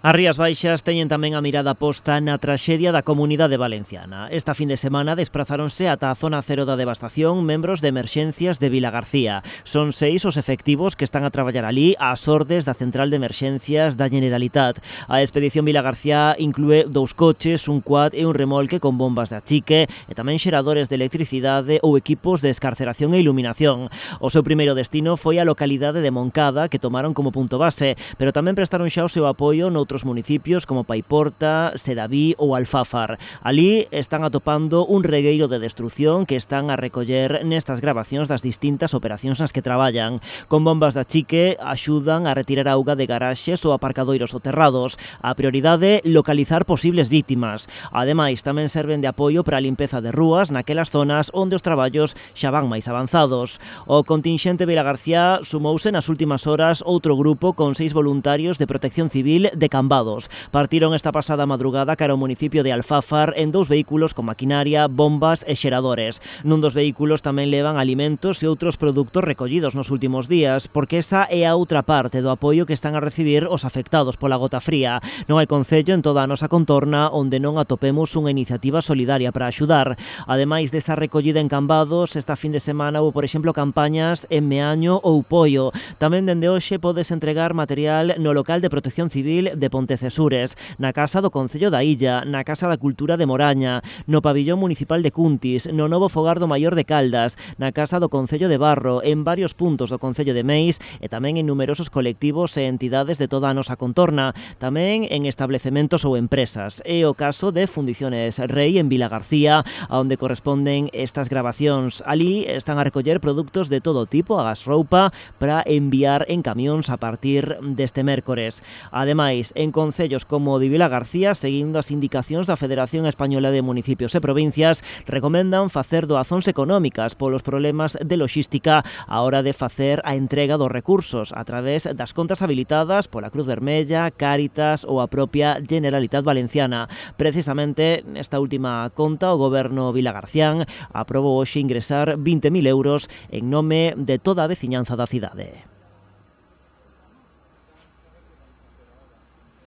As Rías Baixas teñen tamén a mirada posta na traxedia da comunidade valenciana. Esta fin de semana desprazáronse ata a zona cero da devastación membros de emerxencias de Vilagarcía. Son 6 os efectivos que están a traballar ali ás ordes da Central de Emerxencias da Generalitat. A expedición Vilagarcía inclúe 2 coches, un quad e un remolque con bombas de achique e tamén xeradores de electricidade ou equipos de escarceración e iluminación. O seu primeiro destino foi a localidade de Moncada, que tomaron como punto base, pero tamén prestaron xa o seu apoio noutros municipios como Paiporta, Sedaví ou Alfafar. Ali están atopando un regueiro de destrucción que están a recoller nestas grabacións das distintas operacións nas que traballan. Con bombas de achique axudan a retirar auga de garaxes ou aparcadoiros soterrados. A prioridade, localizar posibles víctimas. Ademais, tamén serven de apoio para a limpeza de rúas naquelas zonas onde os traballos xa van máis avanzados. O contingente Vilagarcía sumouse nas últimas horas outro grupo con 6 voluntarios de protección civil de Cambados. Partiron esta pasada madrugada cara ao municipio de Alfafar en 2 vehículos con maquinaria, bombas e xeradores. Nun dos vehículos tamén levan alimentos e outros produtos recollidos nos últimos días, porque esa é a outra parte do apoio que están a recibir os afectados pola gota fría. Non hai concello en toda a nosa contorna onde non atopemos unha iniciativa solidaria para axudar. Ademais desa recollida en Cambados, esta fin de semana houve, por exemplo, campañas en Meaño ou Poio. Tamén dende hoxe podes entregar material no local de protección civil de Pontecesures, na Casa do Concello da Illa, na Casa da Cultura de Moraña, no Pabillón Municipal de Cuntis, no novo Fogar do Maior de Caldas, na Casa do Concello de Barro, en varios puntos do Concello de Meis e tamén en numerosos colectivos e entidades de toda a nosa contorna, tamén en establecementos ou empresas. É o caso de Fundiciones Rei en Vilagarcía, onde corresponden estas grabacións. Ali están a recoller produtos de todo tipo, agas roupa, para enviar en camións a partir deste mércores. Ademais, en concellos como o de Vilagarcía, seguindo as indicacións da Federación Española de Municipios e Provincias, recomendan facer doazóns económicas polos problemas de loxística á hora de facer a entrega dos recursos a través das contas habilitadas pola Cruz Vermella, Cáritas ou a propia Generalitat Valenciana. Precisamente nesta última conta, o goberno vilagarcián aprobou hoxe ingresar 20.000 euros en nome de toda a veciñanza da cidade.